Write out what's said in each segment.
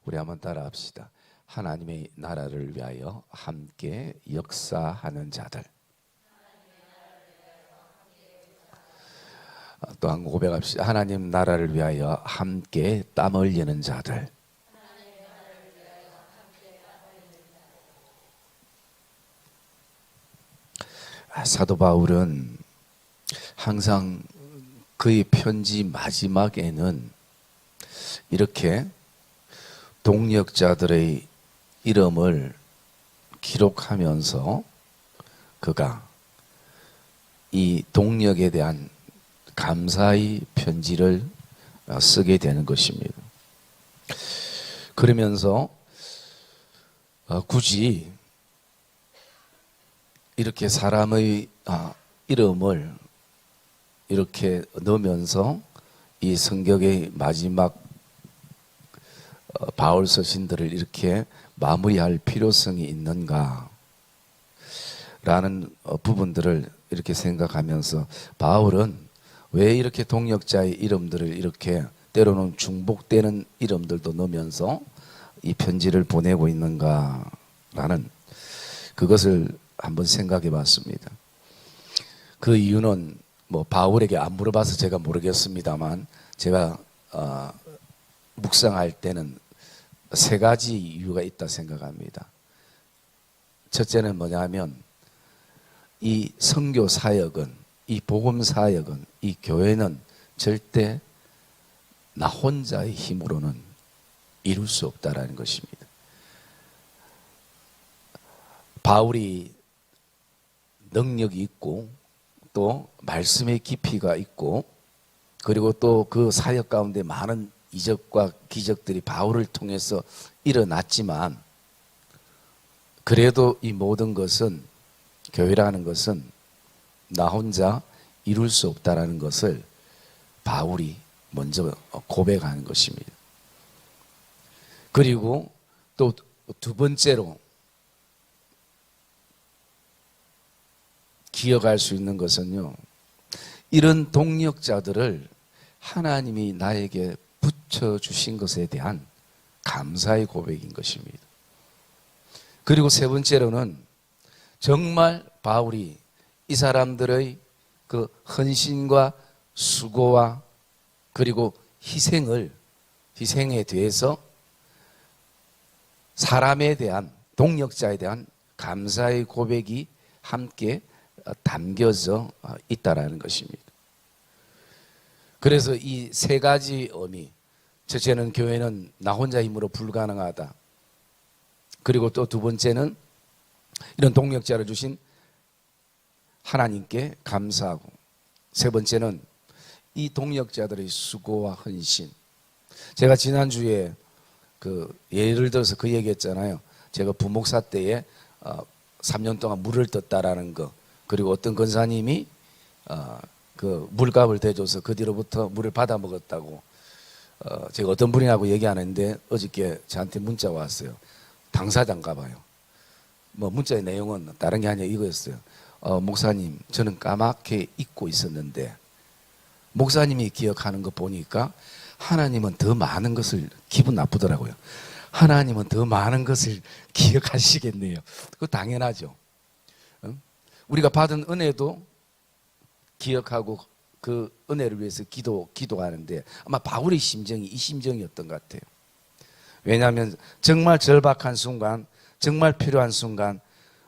우리 한번 따라합시다. 하나님의 나라를 위하여 함께 역사하는 자들. 또 한 번 고백합시다. 하나님 나라를 위하여 함께 땀 흘리는 자들. 사도 바울은 항상 그의 편지 마지막에는 이렇게 동역자들의 이름을 기록하면서 그가 이 동역에 대한 감사의 편지를 쓰게 되는 것입니다. 그러면서 굳이 이렇게 사람의 이름을 이렇게 넣으면서 이 성경의 마지막 바울 서신들을 이렇게 마무리할 필요성이 있는가 라는 부분들을 이렇게 생각하면서 바울은 왜 이렇게 동역자의 이름들을 이렇게 때로는 중복되는 이름들도 넣으면서 이 편지를 보내고 있는가 라는 그것을 한번 생각해 봤습니다. 그 이유는 뭐 바울에게 안 물어봐서 제가 모르겠습니다만 제가 묵상할 때는 세 가지 이유가 있다 생각합니다. 첫째는 뭐냐면 이 선교 사역은, 이 복음 사역은, 이 교회는 절대 나 혼자의 힘으로는 이룰 수 없다라는 것입니다. 바울이 능력이 있고 또 말씀의 깊이가 있고 그리고 또 그 사역 가운데 많은 이적과 기적들이 바울을 통해서 일어났지만 그래도 이 모든 것은 교회라는 것은 나 혼자 이룰 수 없다라는 것을 바울이 먼저 고백하는 것입니다. 그리고 또 두 번째로 기억할 수 있는 것은요, 이런 동역자들을 하나님이 나에게 붙여주신 것에 대한 감사의 고백인 것입니다. 그리고 세 번째로는 정말 바울이 이 사람들의 그 헌신과 수고와 그리고 희생에 대해서 사람에 대한, 동역자에 대한 감사의 고백이 함께 담겨져 있다라는 것입니다. 그래서 이 세 가지 의미, 첫째는 교회는 나 혼자 힘으로 불가능하다. 그리고 또 두 번째는 이런 동역자를 주신 하나님께 감사하고, 세 번째는 이 동역자들의 수고와 헌신. 제가 지난주에 예를 들어서 그 얘기했잖아요. 제가 부목사 때에 3년 동안 물을 떴다라는 거, 그리고 어떤 권사님이 그 물값을 대줘서 그 뒤로부터 물을 받아 먹었다고. 제가 어떤 분이라고 얘기하는데 어저께 저한테 문자가 왔어요. 당사자인가 봐요. 뭐 문자의 내용은 다른 게 아니라 이거였어요. 목사님, 저는 까맣게 잊고 있었는데 목사님이 기억하는 거 보니까 하나님은 더 많은 것을, 기분 나쁘더라고요. 하나님은 더 많은 것을 기억하시겠네요. 그거 당연하죠. 우리가 받은 은혜도 기억하고 그 은혜를 위해서 기도하는데 아마 바울의 심정이 이 심정이었던 것 같아요. 왜냐하면 정말 절박한 순간, 정말 필요한 순간,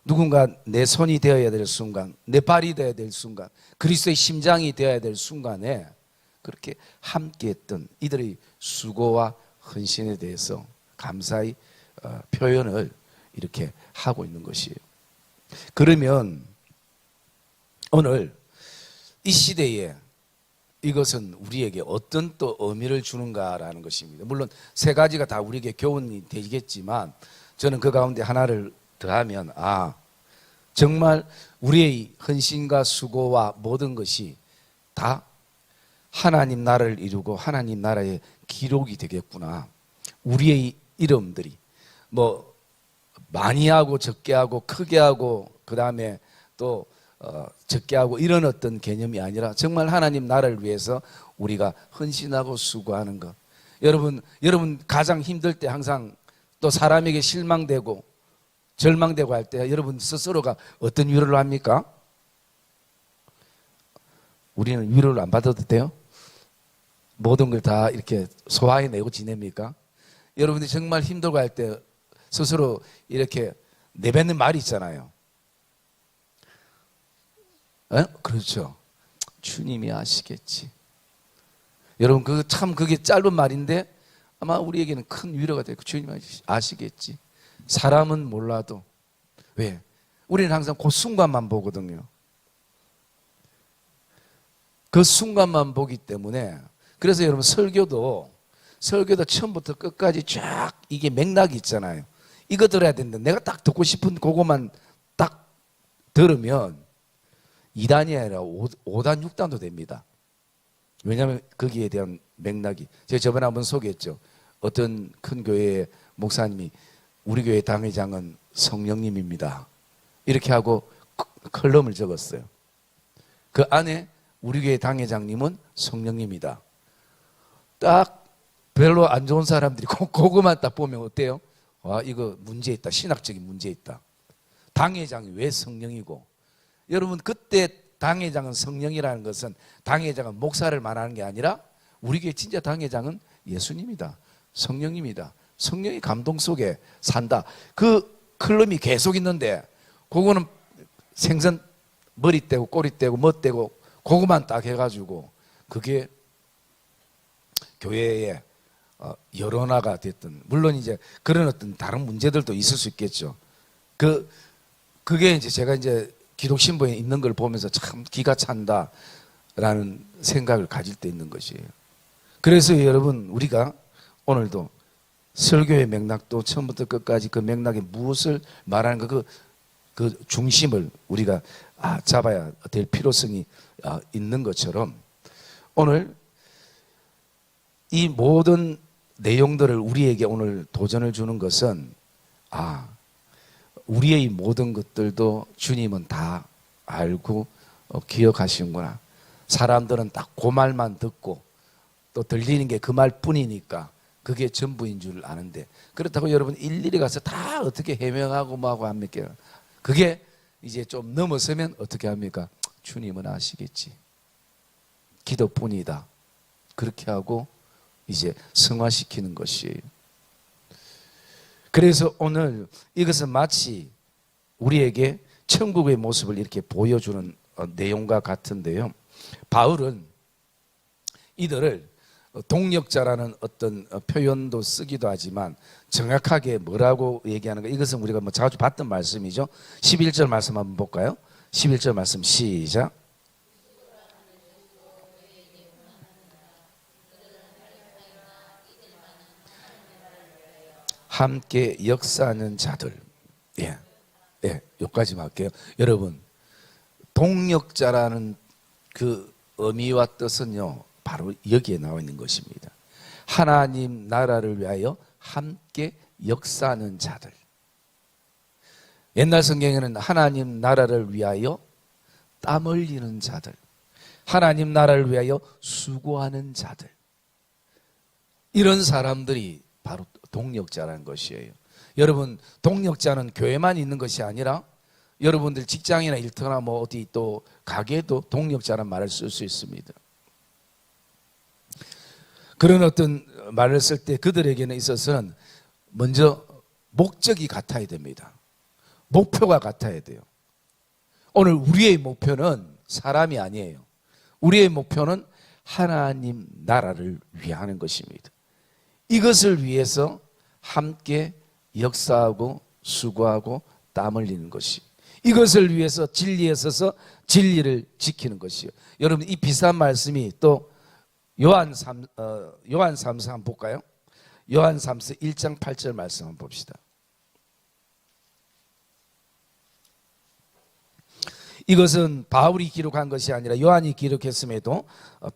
누군가 내 손이 되어야 될 순간, 내 발이 되어야 될 순간, 그리스도의 심장이 되어야 될 순간에 그렇게 함께했던 이들의 수고와 헌신에 대해서 감사의 표현을 이렇게 하고 있는 것이에요. 그러면 오늘 이 시대에 이것은 우리에게 어떤 또 의미를 주는가라는 것입니다. 물론 세 가지가 다 우리에게 교훈이 되겠지만 저는 그 가운데 하나를 더하면 정말 우리의 헌신과 수고와 모든 것이 다 하나님 나라를 이루고 하나님 나라의 기록이 되겠구나. 우리의 이름들이 뭐 많이 하고 적게 하고 크게 하고 그 다음에 또 적게 하고 이런 어떤 개념이 아니라 정말 하나님 나라를 위해서 우리가 헌신하고 수고하는 것, 여러분 가장 힘들 때 항상 또 사람에게 실망되고 절망되고 할 때 여러분 스스로가 어떤 위로를 합니까? 우리는 위로를 안 받아도 돼요? 모든 걸 다 이렇게 소화해내고 지냅니까? 여러분들이 정말 힘들고 할 때 스스로 이렇게 내뱉는 말이 있잖아요. 그렇죠. 주님이 아시겠지. 여러분 그게 짧은 말인데 아마 우리에게는 큰 위로가 되고 주님이 아시겠지. 사람은 몰라도 왜? 우리는 항상 그 순간만 보거든요. 그 순간만 보기 때문에 그래서 여러분 설교도 처음부터 끝까지 쫙 이게 맥락이 있잖아요. 이거 들어야 되는데 내가 딱 듣고 싶은 그거만 딱 들으면 2단이 아니라 5단, 6단도 됩니다. 왜냐하면 거기에 대한 맥락이 제가 저번에 한번 소개했죠. 어떤 큰 교회의 목사님이 우리 교회 당회장은 성령님입니다. 이렇게 하고 컬럼을 적었어요. 그 안에 우리 교회 당회장님은 성령님이다. 딱 별로 안 좋은 사람들이 그거만 딱 보면 어때요? 와, 이거 문제 있다. 신학적인 문제 있다. 당회장이 왜 성령이고? 여러분 그때 당회장은 성령이라는 것은 당회장은 목사를 말하는 게 아니라 우리 교회 진짜 당회장은 예수님이다. 성령입니다. 성령의 감동 속에 산다. 그 클럼이 계속 있는데 그거는 생선 머리 떼고 꼬리 떼고 멋 떼고 그거만 딱 해가지고 그게 교회의 여론화가 됐든 물론 이제 그런 어떤 다른 문제들도 있을 수 있겠죠. 그게 이제 제가 이제 기독신보에 있는 걸 보면서 참 기가 찬다라는 생각을 가질 때 있는 것이에요. 그래서 여러분 우리가 오늘도 설교의 맥락도 처음부터 끝까지 그 맥락에 무엇을 말하는 그 중심을 우리가 잡아야 될 필요성이 있는 것처럼 오늘 이 모든 내용들을 우리에게 오늘 도전을 주는 것은 우리의 모든 것들도 주님은 다 알고 기억하시는구나. 사람들은 딱 그 말만 듣고 또 들리는 게 그 말뿐이니까 그게 전부인 줄 아는데 그렇다고 여러분 일일이 가서 다 어떻게 해명하고 뭐하고 합니까? 그게 이제 좀 넘어서면 어떻게 합니까? 주님은 아시겠지. 기도뿐이다. 그렇게 하고 이제 승화시키는 것이에요. 그래서 오늘 이것은 마치 우리에게 천국의 모습을 이렇게 보여주는 내용과 같은데요. 바울은 이들을 동력자라는 어떤 표현도 쓰기도 하지만 정확하게 뭐라고 얘기하는가 이것은 우리가 뭐 자주 봤던 말씀이죠. 11절 말씀 한번 볼까요? 11절 말씀 시작. 함께 역사하는 자들. 여기까지만 할게요. 여러분 동력자라는 그 의미와 뜻은요 바로 여기에 나와 있는 것입니다. 하나님 나라를 위하여 함께 역사하는 자들. 옛날 성경에는 하나님 나라를 위하여 땀 흘리는 자들, 하나님 나라를 위하여 수고하는 자들, 이런 사람들이 바로 동력자라는 것이에요. 여러분 동력자는 교회만 있는 것이 아니라 여러분들 직장이나 일터나 뭐 어디 또 가게에도 동력자라는 말을 쓸 수 있습니다. 그런 어떤 말을 쓸 때 그들에게는 있어서는 먼저 목적이 같아야 됩니다. 목표가 같아야 돼요. 오늘 우리의 목표는 사람이 아니에요. 우리의 목표는 하나님 나라를 위하는 것입니다. 이것을 위해서 함께 역사하고 수고하고 땀 흘리는 것이, 이것을 위해서 진리에 서서 진리를 지키는 것이요. 여러분 이 비슷한 말씀이 또 요한 3서 한번 볼까요? 요한 3서 1장 8절 말씀 한번 봅시다. 이것은 바울이 기록한 것이 아니라 요한이 기록했음에도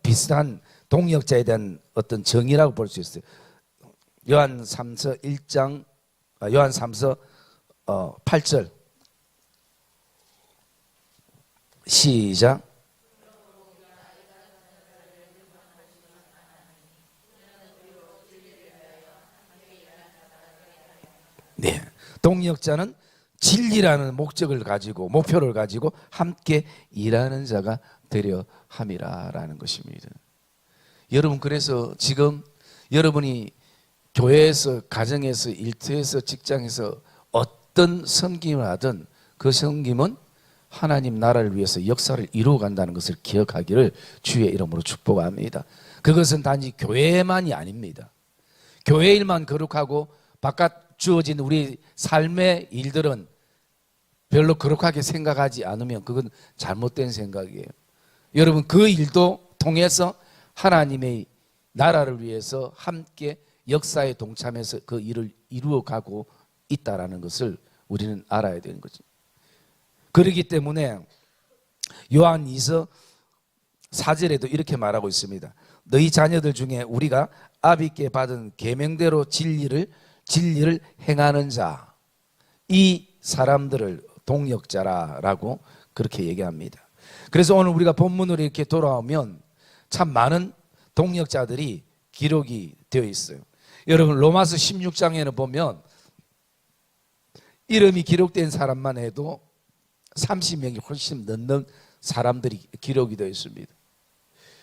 비슷한 동역자에 대한 어떤 정의라고 볼 수 있어요. 요한 3서 8절 시작. 동력자는 진리라는 목적을 가지고 목표를 가지고 함께 일하는 자가 되려 함이라라는 것입니다. 여러분, 그래서 지금 여러분이 교회에서, 가정에서, 일터에서, 직장에서 어떤 섬김을 하든 그 섬김은 하나님 나라를 위해서 역사를 이루어간다는 것을 기억하기를 주의 이름으로 축복합니다. 그것은 단지 교회만이 아닙니다. 교회 일만 거룩하고 바깥 주어진 우리 삶의 일들은 별로 거룩하게 생각하지 않으면 그건 잘못된 생각이에요. 여러분, 그 일도 통해서 하나님의 나라를 위해서 함께 역사에 동참해서 그 일을 이루어가고 있다는 것을 우리는 알아야 되는 거죠. 그렇기 때문에 요한 2서 4절에도 이렇게 말하고 있습니다. 너희 자녀들 중에 우리가 아비께 받은 계명대로 진리를 행하는 자, 이 사람들을 동력자라고 그렇게 얘기합니다. 그래서 오늘 우리가 본문으로 이렇게 돌아오면 참 많은 동력자들이 기록이 되어 있어요. 여러분, 로마서 16장에는 보면 이름이 기록된 사람만 해도 30명이 훨씬 넘는 사람들이 기록이 되어 있습니다.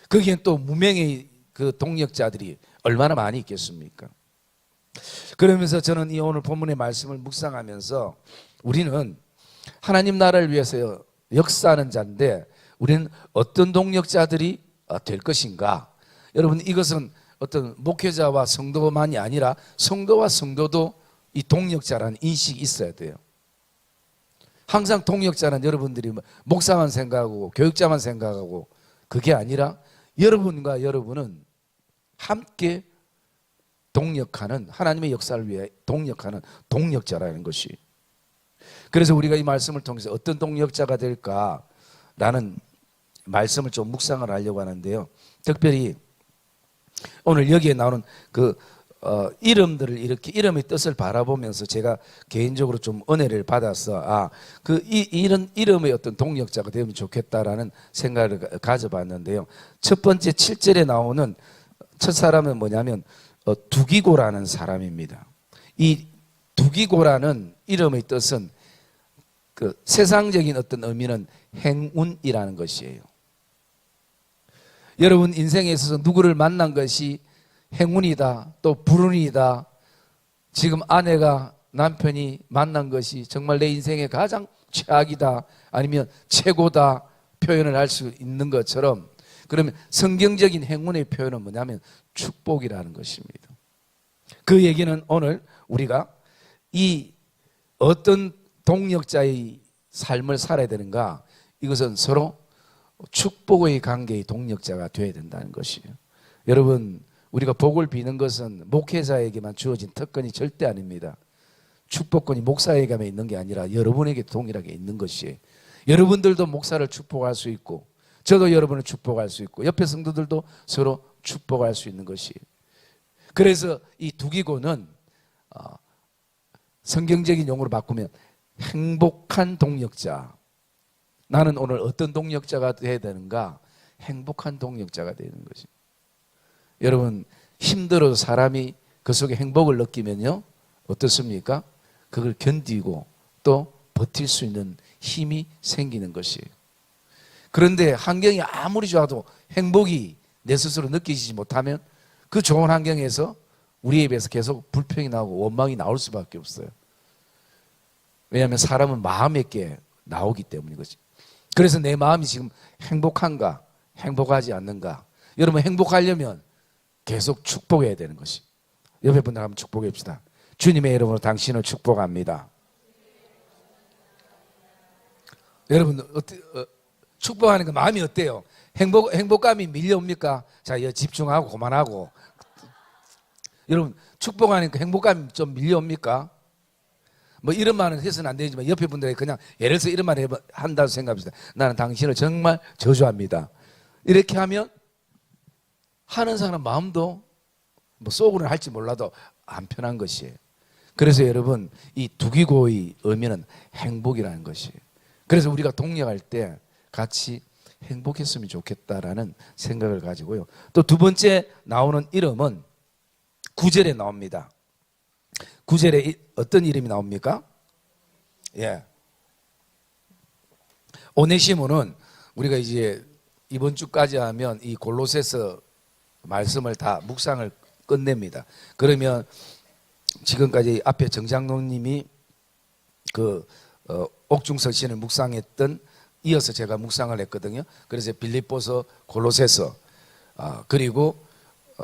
거기엔 또 무명의 그 동력자들이 얼마나 많이 있겠습니까? 그러면서 저는 이 오늘 본문의 말씀을 묵상하면서 우리는 하나님 나라를 위해서 역사하는 자인데 우리는 어떤 동력자들이 될 것인가? 여러분, 이것은 어떤 목회자와 성도만이 아니라 성도와 성도도 이 동력자라는 인식이 있어야 돼요. 항상 동력자는 여러분들이 목사만 생각하고 교육자만 생각하고 그게 아니라 여러분과 여러분은 함께 동력하는, 하나님의 역사를 위해 동력하는 동력자라는 것이. 그래서 우리가 이 말씀을 통해서 어떤 동력자가 될까라는 말씀을 좀 묵상을 하려고 하는데요. 특별히 오늘 여기에 나오는 그 이름들을 이렇게 이름의 뜻을 바라보면서 제가 개인적으로 좀 은혜를 받아서 이런 이름의 어떤 동력자가 되면 좋겠다라는 생각을 가져봤는데요. 첫 번째 7절에 나오는 첫 사람은 뭐냐면 두기고라는 사람입니다. 이 두기고라는 이름의 뜻은 그 세상적인 어떤 의미는 행운이라는 것이에요. 여러분, 인생에 있어서 누구를 만난 것이 행운이다, 또 불운이다, 지금 아내가 남편이 만난 것이 정말 내 인생의 가장 최악이다, 아니면 최고다 표현을 할 수 있는 것처럼, 그러면 성경적인 행운의 표현은 뭐냐면 축복이라는 것입니다. 그 얘기는 오늘 우리가 이 어떤 동력자의 삶을 살아야 되는가, 이것은 서로 축복의 관계의 동력자가 되어야 된다는 것이에요. 여러분, 우리가 복을 비는 것은 목회자에게만 주어진 특권이 절대 아닙니다. 축복권이 목사에게만 있는 게 아니라 여러분에게 동일하게 있는 것이에요. 여러분들도 목사를 축복할 수 있고, 저도 여러분을 축복할 수 있고, 옆에 성도들도 서로 축복할 수 있는 것이에요. 그래서 이 두기고는 성경적인 용어로 바꾸면 행복한 동력자. 나는 오늘 어떤 동력자가 되어야 되는가? 행복한 동력자가 되는 것입니다. 여러분, 힘들어도 사람이 그 속에 행복을 느끼면요, 어떻습니까? 그걸 견디고 또 버틸 수 있는 힘이 생기는 것이에요. 그런데 환경이 아무리 좋아도 행복이 내 스스로 느끼지 못하면 그 좋은 환경에서 우리 입에서 계속 불평이 나오고 원망이 나올 수밖에 없어요. 왜냐하면 사람은 마음에게 나오기 때문이거든요. 그래서 내 마음이 지금 행복한가, 행복하지 않는가. 여러분, 행복하려면 계속 축복해야 되는 것이. 옆에 분들 한번 축복해 봅시다. 주님의 이름으로 당신을 축복합니다. 여러분, 축복하는 거 마음이 어때요? 행복감이 밀려옵니까? 자, 집중하고 그만하고. 여러분, 축복하니까 행복감이 좀 밀려옵니까? 뭐 이런 말은 해서는 안 되지만 옆에 분들에게 그냥 예를 들어서 이런 말을 한다고 생각합시다. 나는 당신을 정말 저주합니다. 이렇게 하면 하는 사람 마음도 뭐 속으로는 할지 몰라도 안 편한 것이에요. 그래서 여러분, 이 두기고의 의미는 행복이라는 것이에요. 그래서 우리가 동력할 때 같이 행복했으면 좋겠다라는 생각을 가지고요. 또 두 번째 나오는 이름은 9절에 나옵니다. 9절에 어떤 이름이 나옵니까? 예. 오네시모는 우리가 이제 이번 주까지 하면 이 골로새서 말씀을 다 묵상을 끝냅니다. 그러면 지금까지 앞에 정장로님이 그 옥중서신을 묵상했던 이어서 제가 묵상을 했거든요. 그래서 빌립보서, 골로새서, 그리고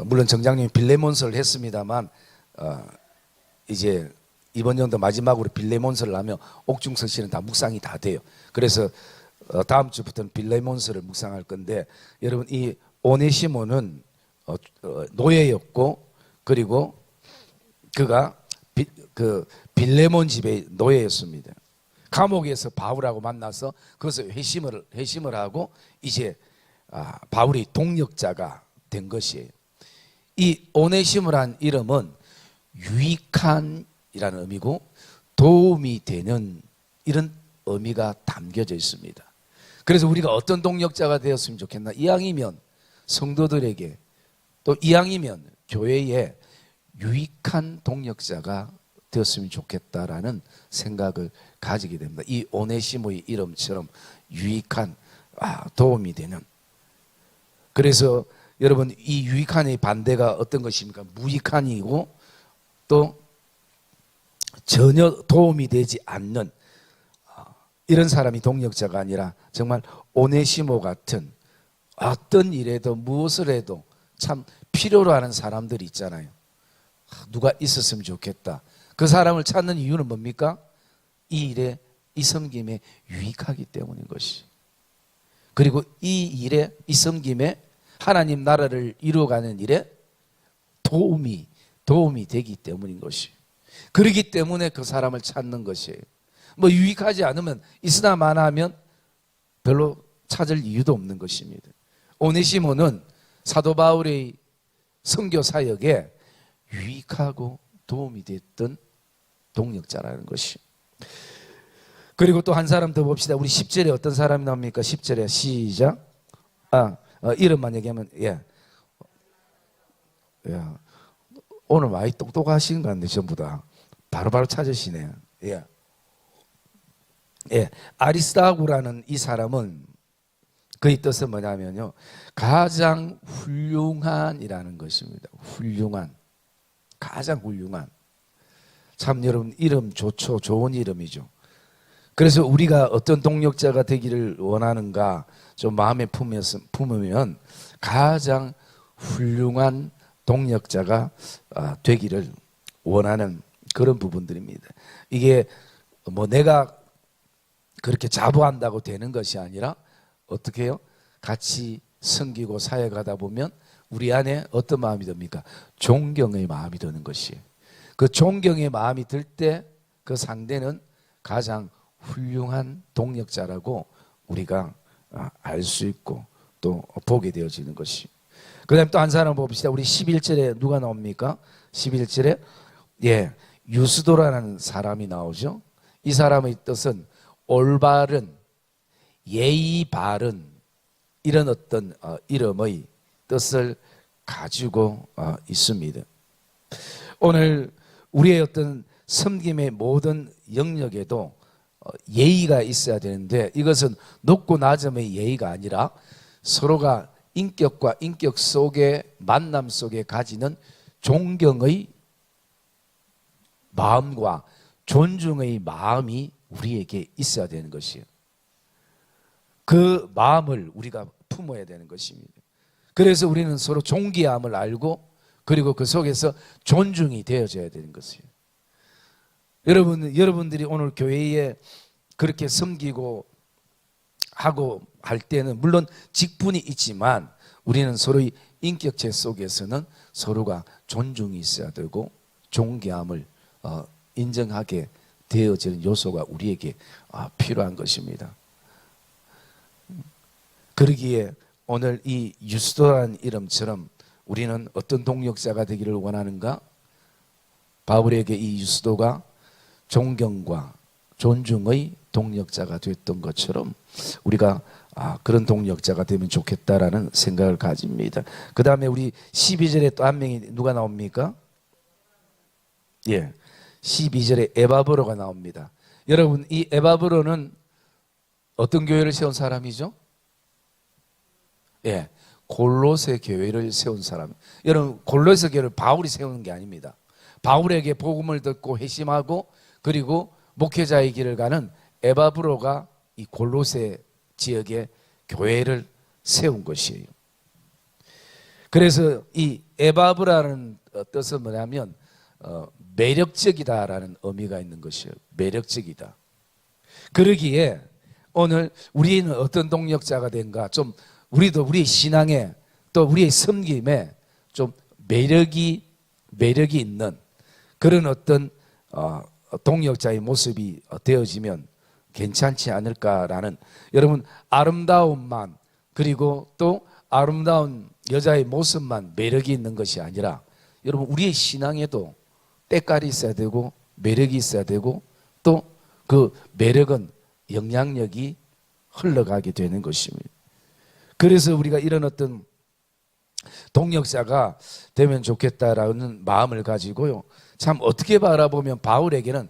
물론 정장님이 빌레몬서를 했습니다만 이제 이번 연도 마지막으로 빌레몬서를 하면 옥중서신은 다 묵상이 다 돼요. 그래서 다음 주부터는 빌레몬서를 묵상할 건데, 여러분 이 오네시모는 노예였고, 그리고 그가 그 빌레몬 집의 노예였습니다. 감옥에서 바울하고 만나서 그것을 회심을 하고 이제 바울이 동역자가 된 것이에요. 이 오네시모란 이름은 유익한이라는 의미고 도움이 되는 이런 의미가 담겨져 있습니다. 그래서 우리가 어떤 동역자가 되었으면 좋겠나? 이왕이면 성도들에게, 또 이왕이면 교회에 유익한 동역자가 되었으면 좋겠다라는 생각을 가지게 됩니다. 이 오네시모의 이름처럼 유익한, 도움이 되는. 그래서 여러분 이 유익한의 반대가 어떤 것입니까? 무익한이고 또 전혀 도움이 되지 않는 이런 사람이 동역자가 아니라 정말 오네시모 같은 어떤 일에도 무엇을 해도 참 필요로 하는 사람들이 있잖아요. 누가 있었으면 좋겠다. 그 사람을 찾는 이유는 뭡니까? 이 일에, 이 섬김에 유익하기 때문인 것이. 그리고 이 일에, 이 섬김에 하나님 나라를 이루어가는 일에 도움이 되기 때문인 것이. 그렇기 때문에 그 사람을 찾는 것이에요. 뭐 유익하지 않으면 있으나 마나 하면 별로 찾을 이유도 없는 것입니다. 오네시모는 사도 바울의 선교 사역에 유익하고 도움이 됐던 동역자라는 것이. 그리고 또 한 사람 더 봅시다. 우리 10절에 어떤 사람이 나옵니까? 10절에 시작. 이름만 얘기하면 오늘 많이 똑똑하신 것 같네. 전부 다 바로바로 찾으시네요. 아리스다고라는 이 사람은 그의 뜻은 뭐냐면요, 가장 훌륭한이라는 것입니다. 훌륭한, 가장 훌륭한. 참 여러분 이름 좋죠. 좋은 이름이죠. 그래서 우리가 어떤 동역자가 되기를 원하는가 좀 마음에 품으면 가장 훌륭한 동역자가 되기를 원하는 그런 부분들입니다. 이게 뭐 내가 그렇게 자부한다고 되는 것이 아니라 어떻게 해요? 같이 섬기고 사역하다 보면 우리 안에 어떤 마음이 듭니까? 존경의 마음이 드는 것이에요. 그 존경의 마음이 들 때 그 상대는 가장 훌륭한 동역자라고 우리가 알 수 있고 또 보게 되어지는 것이. 그 다음에 또 한 사람 봅시다. 우리 11절에 누가 나옵니까? 11절에 유스도라는 사람이 나오죠. 이 사람의 뜻은 올바른, 예의 바른 이런 어떤 이름의 뜻을 가지고 있습니다. 오늘 우리의 어떤 섬김의 모든 영역에도 예의가 있어야 되는데, 이것은 높고 낮음의 예의가 아니라 서로가 인격과 인격 속의 만남 속에 가지는 존경의 마음과 존중의 마음이 우리에게 있어야 되는 것이에요. 그 마음을 우리가 품어야 되는 것입니다. 그래서 우리는 서로 존귀함을 알고 그리고 그 속에서 존중이 되어져야 되는 것이에요. 여러분들이 오늘 교회에 그렇게 섬기고 하고 할 때는 물론 직분이 있지만 우리는 서로의 인격체 속에서는 서로가 존중이 있어야 되고 존귀함을 인정하게 되어지는 요소가 우리에게 필요한 것입니다. 그러기에 오늘 이 유스도라는 이름처럼 우리는 어떤 동역자가 되기를 원하는가? 바울에게 이 유스도가 존경과 존중의 동역자가 됐던 것처럼 우리가 그런 동역자가 되면 좋겠다라는 생각을 가집니다. 그 다음에 우리 12절에 또 한 명이 누가 나옵니까? 12절에 에바브로가 나옵니다. 여러분, 이 에바브로는 어떤 교회를 세운 사람이죠? 예, 골로새 교회를 세운 사람. 여러분, 골로새 교회를 바울이 세우는 게 아닙니다. 바울에게 복음을 듣고 회심하고 그리고 목회자의 길을 가는 에바브로가 이 골로새 지역에 교회를 세운 것이에요. 그래서 이 에바브라는 뜻은 뭐냐면 매력적이다라는 의미가 있는 것이에요. 매력적이다. 그러기에 오늘 우리는 어떤 동력자가 된가? 좀 우리도 우리의 신앙에 또 우리의 섬김에 좀 매력이 있는 그런 어떤 동력자의 모습이 되어지면 괜찮지 않을까라는, 여러분, 아름다움만 그리고 또 아름다운 여자의 모습만 매력이 있는 것이 아니라 여러분, 우리의 신앙에도 때깔이 있어야 되고 매력이 있어야 되고 또 그 매력은 영향력이 흘러가게 되는 것입니다. 그래서 우리가 이런 어떤 동력자가 되면 좋겠다라는 마음을 가지고요, 참 어떻게 바라보면 바울에게는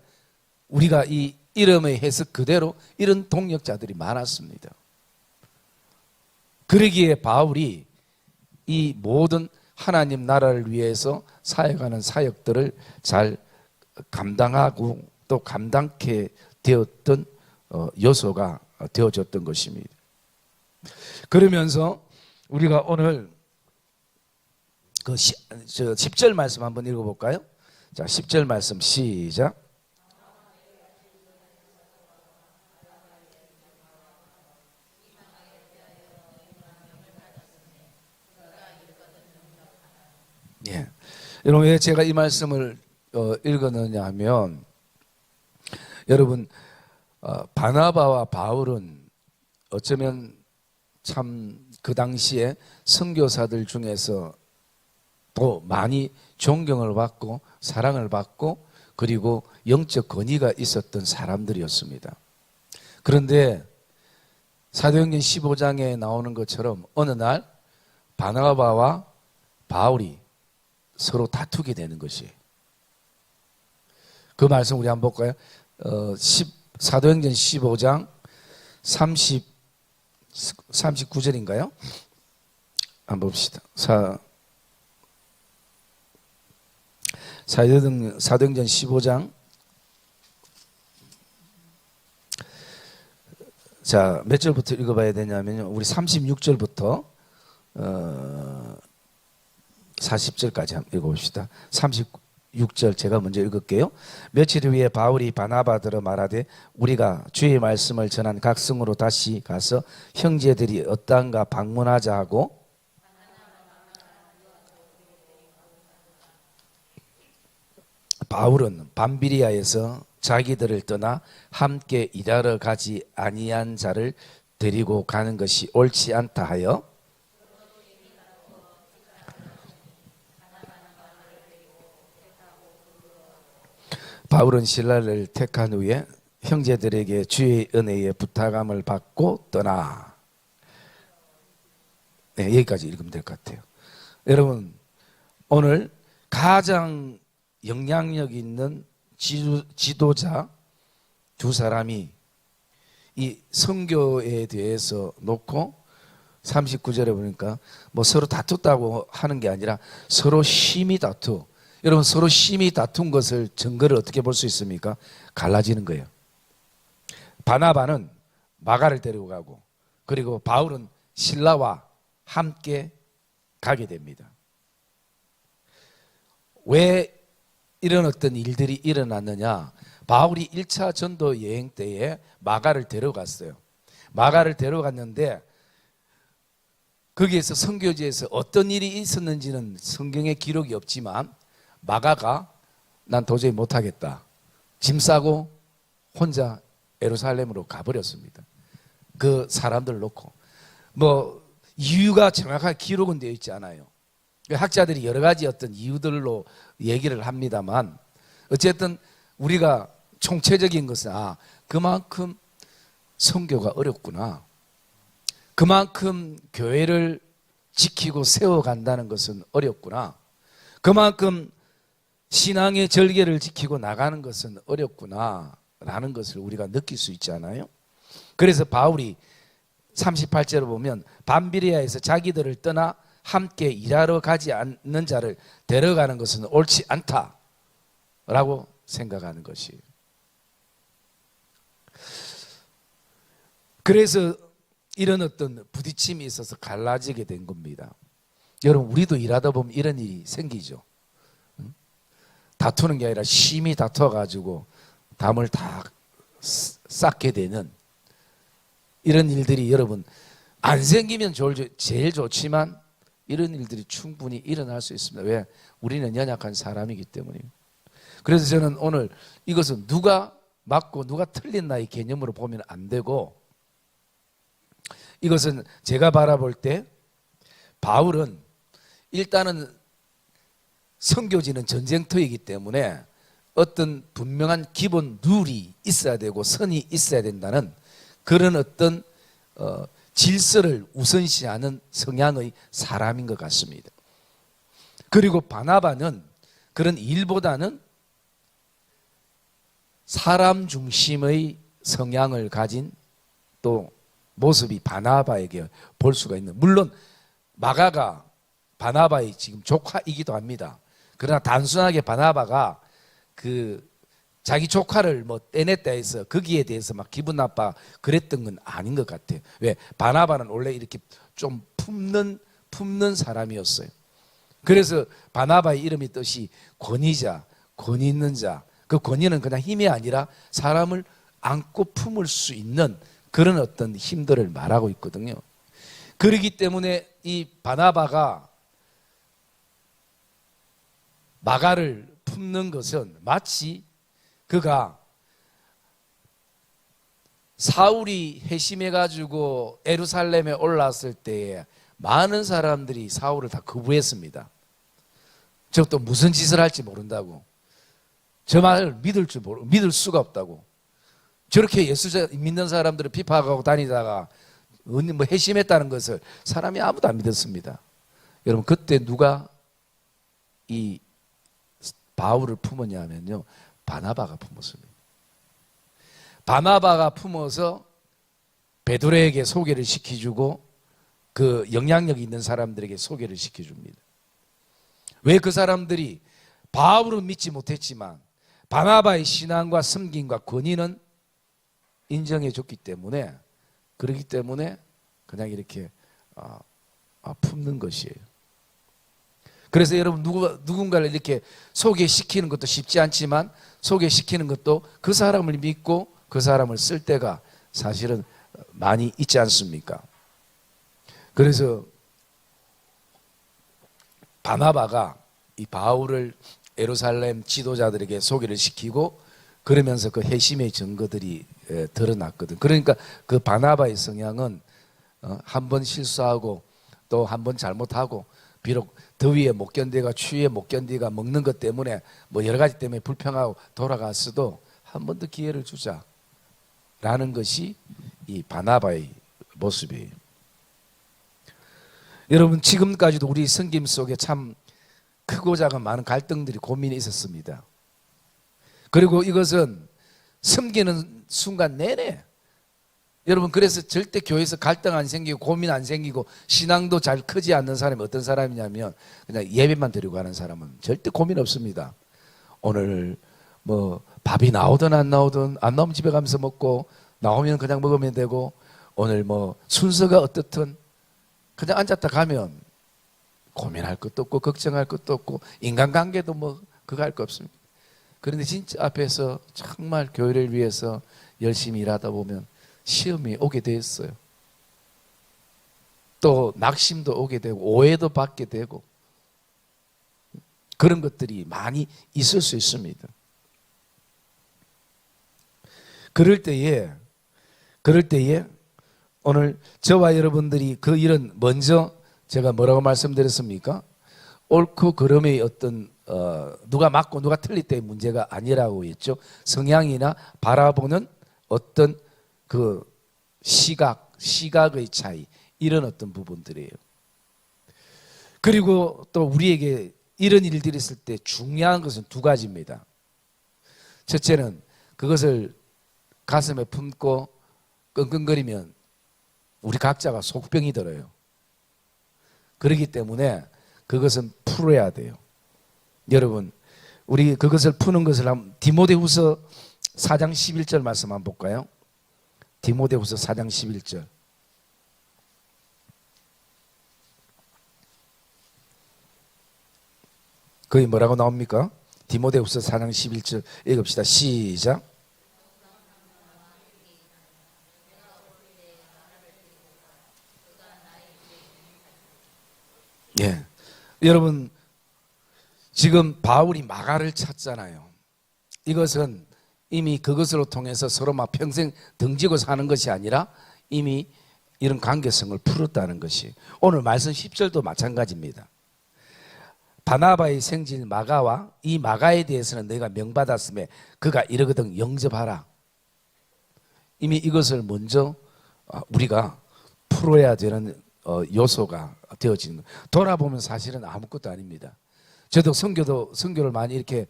우리가 이 이름의 해석 그대로 이런 동력자들이 많았습니다. 그러기에 바울이 이 모든 하나님 나라를 위해서 사역하는 사역들을 잘 감당하고 또 감당케 되었던 요소가 되어졌던 것입니다. 그러면서 우리가 오늘 그 10절 말씀 한번 읽어볼까요? 자, 10절 말씀 시작. 예. 여러분, 왜 제가 이 말씀을 읽었느냐 하면, 여러분, 바나바와 바울은 어쩌면 참 그 당시에 선교사들 중에서 또 많이 존경을 받고 사랑을 받고 그리고 영적 권위가 있었던 사람들이었습니다. 그런데 사도행전 15장에 나오는 것처럼 어느 날 바나바와 바울이 서로 다투게 되는 것이에요. 그 말씀 우리 한번 볼까요? 사도행전 15장 39절인가요? 한번 봅시다. 사도행전 15장, 자, 몇 절부터 읽어봐야 되냐면요, 우리 36절부터 40절까지 한번 읽어봅시다. 36절 제가 먼저 읽을게요. 며칠 후에 바울이 바나바더러 말하되 우리가 주의 말씀을 전한 각성으로 다시 가서 형제들이 어떠한가 방문하자 하고, 바울은 밤비리아에서 자기들을 떠나 함께 일하러 가지 아니한 자를 데리고 가는 것이 옳지 않다 하여 바울은 신라를 택한 후에 형제들에게 주의 은혜의 부탁함을 받고 떠나. 네, 여기까지 읽으면 될 것 같아요. 여러분, 오늘 가장 영향력 있는 지도자 두 사람이 이 선교에 대해서 놓고 39절에 보니까 뭐 서로 다퉜다고 하는 게 아니라 서로 심히 다투. 여러분, 서로 심히 다툰 것을 증거를 어떻게 볼 수 있습니까? 갈라지는 거예요. 바나바는 마가를 데리고 가고 그리고 바울은 실라와 함께 가게 됩니다. 왜 이런 어떤 일들이 일어났느냐? 바울이 1차 전도 여행 때에 마가를 데려갔어요. 마가를 데려갔는데 거기에서 선교지에서 어떤 일이 있었는지는 성경에 기록이 없지만 마가가 난 도저히 못하겠다, 짐 싸고 혼자 예루살렘으로 가버렸습니다. 그 사람들 놓고. 뭐 이유가 정확하게 기록은 되어 있지 않아요. 학자들이 여러 가지 어떤 이유들로 얘기를 합니다만 어쨌든 우리가 총체적인 것은 그만큼 선교가 어렵구나, 그만큼 교회를 지키고 세워간다는 것은 어렵구나, 그만큼 신앙의 절개를 지키고 나가는 것은 어렵구나 라는 것을 우리가 느낄 수 있잖아요. 그래서 바울이 38절을 보면 밤비리아에서 자기들을 떠나 함께 일하러 가지 않는 자를 데려가는 것은 옳지 않다라고 생각하는 것이에요. 그래서 이런 어떤 부딪힘이 있어서 갈라지게 된 겁니다. 여러분, 우리도 일하다 보면 이런 일이 생기죠. 다투는 게 아니라 심히 다투어가지고 담을 다 쌓게 되는 이런 일들이 여러분 안 생기면 제일 좋지만 이런 일들이 충분히 일어날 수 있습니다. 왜? 우리는 연약한 사람이기 때문이에요. 그래서 저는 오늘 이것은 누가 맞고 누가 틀린다 이 개념으로 보면 안 되고, 이것은 제가 바라볼 때 바울은 일단은 선교지는 전쟁터이기 때문에 어떤 분명한 기본 룰이 있어야 되고 선이 있어야 된다는 그런 어떤 질서를 우선시하는 성향의 사람인 것 같습니다. 그리고 바나바는 그런 일보다는 사람 중심의 성향을 가진 또 모습이 바나바에게 볼 수가 있는, 물론 마가가 바나바의 지금 조카이기도 합니다. 그러나 단순하게 바나바가 그 자기 조카를 뭐 떼냈다 해서 거기에 대해서 막 기분 나빠 그랬던 건 아닌 것 같아요. 왜? 바나바는 원래 이렇게 좀 품는 사람이었어요. 그래서 바나바의 이름의 뜻이 권위자, 권위 있는 자. 그 권위는 그냥 힘이 아니라 사람을 안고 품을 수 있는 그런 어떤 힘들을 말하고 있거든요. 그렇기 때문에 이 바나바가 마가를 품는 것은 마치 그가 사울이 회심해가지고 예루살렘에 올라왔을 때에 많은 사람들이 사울을 다 거부했습니다. 저또 무슨 짓을 할지 모른다고, 저 말을 믿을 수가 없다고, 저렇게 예수 믿는 사람들을 비판하고 다니다가 뭐 회심했다는 것을 사람이 아무도 안 믿었습니다. 여러분, 그때 누가 이 바울을 품었냐 하면요, 바나바가 품었습니다. 바나바가 품어서 베드로에게 소개를 시켜주고 그 영향력 있는 사람들에게 소개를 시켜줍니다. 왜? 그 사람들이 바울은 믿지 못했지만 바나바의 신앙과 섬김과 권위는 인정해 줬기 때문에, 그렇기 때문에 그냥 이렇게 품는 것이에요. 그래서 여러분, 누군가를 이렇게 소개시키는 것도 쉽지 않지만 소개시키는 것도 그 사람을 믿고 그 사람을 쓸 때가 사실은 많이 있지 않습니까? 그래서 바나바가 이 바울을 예루살렘 지도자들에게 소개를 시키고 그러면서 그 회심의 증거들이 드러났거든. 그러니까 그 바나바의 성향은 한 번 실수하고 또 한 번 잘못하고, 비록 더위에 못 견디가 추위에 못 견디가 먹는 것 때문에 뭐 여러 가지 때문에 불평하고 돌아갔어도 한 번 더 기회를 주자라는 것이 이 바나바의 모습이에요. 여러분, 지금까지도 우리 성김 속에 참 크고 작은 많은 갈등들이, 고민이 있었습니다. 그리고 이것은 섬기는 순간 내내, 여러분, 그래서 절대 교회에서 갈등 안 생기고 고민 안 생기고 신앙도 잘 크지 않는 사람이 어떤 사람이냐면 그냥 예배만 드리고 가는 사람은 절대 고민 없습니다. 오늘 뭐 밥이 나오든 안 나오든, 안 나오면 집에 가면서 먹고 나오면 그냥 먹으면 되고, 오늘 뭐 순서가 어떻든 그냥 앉았다 가면 고민할 것도 없고 걱정할 것도 없고 인간관계도 뭐 그거 할 거 없습니다. 그런데 진짜 앞에서 정말 교회를 위해서 열심히 일하다 보면 시험이 오게 됐어요. 또 낙심도 오게 되고 오해도 받게 되고 그런 것들이 많이 있을 수 있습니다. 그럴 때에 오늘 저와 여러분들이 그 일은 먼저 제가 뭐라고 말씀드렸습니까? 옳고 그름의 어떤 누가 맞고 누가 틀릴 때의 문제가 아니라고 했죠. 성향이나 바라보는 어떤 그 시각의 차이, 이런 어떤 부분들이에요. 그리고 또 우리에게 이런 일들이 있을 때 중요한 것은 두 가지입니다. 첫째는 그것을 가슴에 품고 끙끙거리면 우리 각자가 속병이 들어요. 그렇기 때문에 그것은 풀어야 돼요. 여러분, 우리 그것을 푸는 것을 한번 디모데후서 4장 11절 말씀 한번 볼까요? 디모데후서 4장 11절. 거기 뭐라고 나옵니까? 디모데후서 4장 11절 읽읍시다. 시작. 예, 여러분 지금 바울이 마가를 찾잖아요. 이것은 이미 그것으로 통해서 서로 막 평생 등지고 사는 것이 아니라 이미 이런 관계성을 풀었다는 것이, 오늘 말씀 10절도 마찬가지입니다. 바나바의 생질 마가와 이 마가에 대해서는 내가 명받았음에 그가 이러거든 영접하라. 이미 이것을 먼저 우리가 풀어야 되는 요소가 되어지는 거예요. 돌아보면 사실은 아무것도 아닙니다. 저도 선교를 많이 이렇게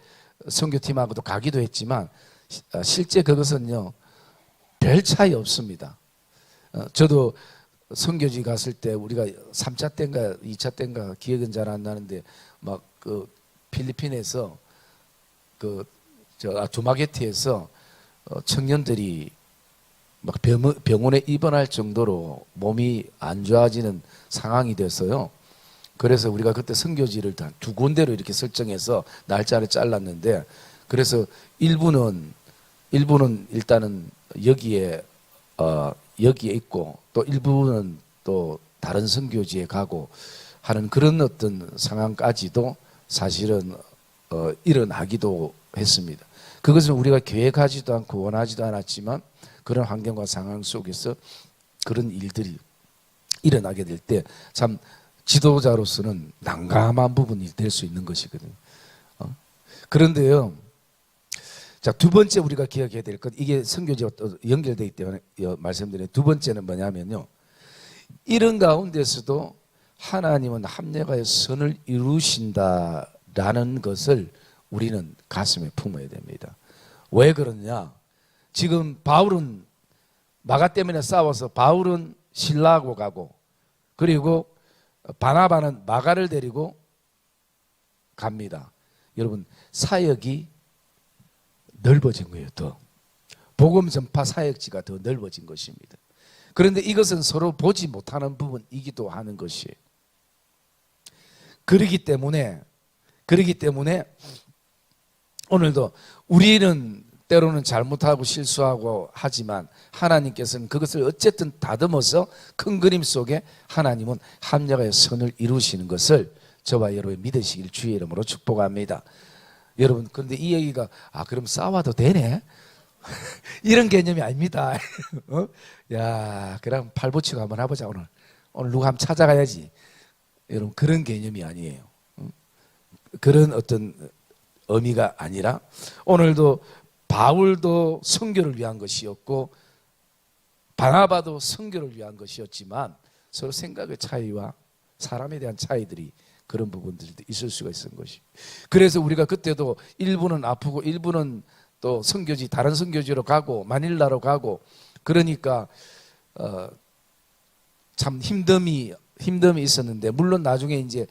선교팀하고도 가기도 했지만 실제 그것은요 별 차이 없습니다. 저도 선교지 갔을 때 우리가 3차 때인가 2차 때인가 기억은 잘 안 나는데 막 그 필리핀에서 그 두마게티에서 청년들이 막 병원에 입원할 정도로 몸이 안 좋아지는 상황이 됐어요. 그래서 우리가 그때 선교지를 다 두 군데로 이렇게 설정해서 날짜를 잘랐는데, 그래서 일부는 일단은 여기에 있고 또 일부는 또 다른 선교지에 가고 하는 그런 어떤 상황까지도 사실은 일어나기도 했습니다. 그것은 우리가 계획하지도 않고 원하지도 않았지만 그런 환경과 상황 속에서 그런 일들이 일어나게 될 때 참 지도자로서는 난감한 부분이 될 수 있는 것이거든요. 그런데요, 자, 두 번째 우리가 기억해야 될 것, 이게 선교지와 연결되기 때문에 말씀드린 두 번째는 뭐냐면요, 이런 가운데서도 하나님은 합력하여 선을 이루신다라는 것을 우리는 가슴에 품어야 됩니다. 왜 그러냐? 지금 바울은 마가 때문에 싸워서 바울은 신라하고 가고, 그리고 바나바는 마가를 데리고 갑니다. 여러분, 사역이 넓어진 거예요. 더 복음 전파 사역지가 더 넓어진 것입니다. 그런데 이것은 서로 보지 못하는 부분이기도 하는 것이에요. 그렇기 때문에 오늘도 우리는 때로는 잘못하고 실수하고 하지만 하나님께서는 그것을 어쨌든 다듬어서 큰 그림 속에 하나님은 합력하여 선을 이루시는 것을 저와 여러분이 믿으시길 주의 이름으로 축복합니다. 여러분, 그런데 이 얘기가 그럼 싸워도 되네? 이런 개념이 아닙니다. 야, 그럼 팔 붙이고 한번 해보자. 오늘 누가 한번 찾아가야지. 여러분, 그런 개념이 아니에요. 그런 어떤 의미가 아니라, 오늘도 바울도 선교를 위한 것이었고 바나바도 선교를 위한 것이었지만 서로 생각의 차이와 사람에 대한 차이들이 그런 부분들도 있을 수가 있는 것이. 그래서 우리가 그때도 일부는 아프고 일부는 또 선교지, 다른 선교지로 가고 마닐라로 가고, 그러니까 참 힘듦이 있었는데, 물론 나중에 이제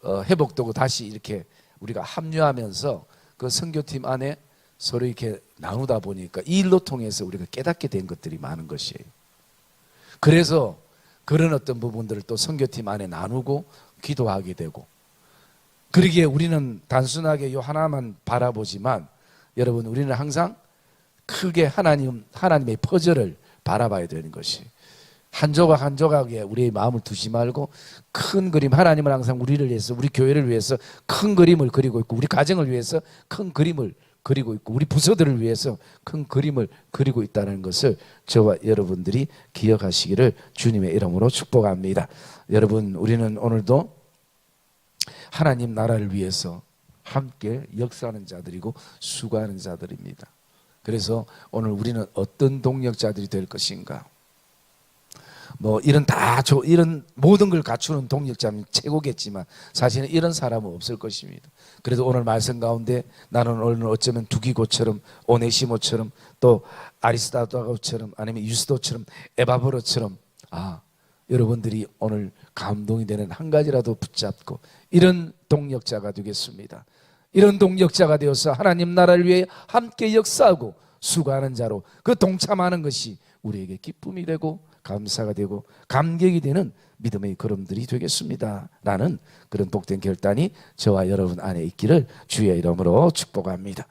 회복되고 다시 이렇게 우리가 합류하면서 그 선교팀 안에 서로 이렇게 나누다 보니까 이 일로 통해서 우리가 깨닫게 된 것들이 많은 것이에요. 그래서 그런 어떤 부분들을 또 선교팀 안에 나누고 기도하게 되고, 그러기에 우리는 단순하게 요 하나만 바라보지만 여러분, 우리는 항상 크게 하나님의 퍼즐을 바라봐야 되는 것이, 한 조각 한 조각에 우리의 마음을 두지 말고 큰 그림, 하나님은 항상 우리를 위해서, 우리 교회를 위해서 큰 그림을 그리고 있고, 우리 가정을 위해서 큰 그림을 그리고 있고, 우리 부서들을 위해서 큰 그림을 그리고 있다는 것을 저와 여러분들이 기억하시기를 주님의 이름으로 축복합니다. 여러분, 우리는 오늘도 하나님 나라를 위해서 함께 역사하는 자들이고 수고하는 자들입니다. 그래서 오늘 우리는 어떤 동력자들이 될 것인가? 뭐 이런 모든 걸 갖추는 동력자면 최고겠지만 사실은 이런 사람은 없을 것입니다. 그래도 오늘 말씀 가운데 나는 오늘 어쩌면 두기고처럼 오네시모처럼 또 아리스다고처럼 아니면 유스도처럼 에바브로처럼 여러분들이 오늘 감동이 되는 한 가지라도 붙잡고 이런 동력자가 되겠습니다. 이런 동력자가 되어서 하나님 나라를 위해 함께 역사하고 수고하는 자로 그 동참하는 것이 우리에게 기쁨이 되고 감사가 되고 감격이 되는 믿음의 걸음들이 되겠습니다 라는 그런 복된 결단이 저와 여러분 안에 있기를 주의 이름으로 축복합니다.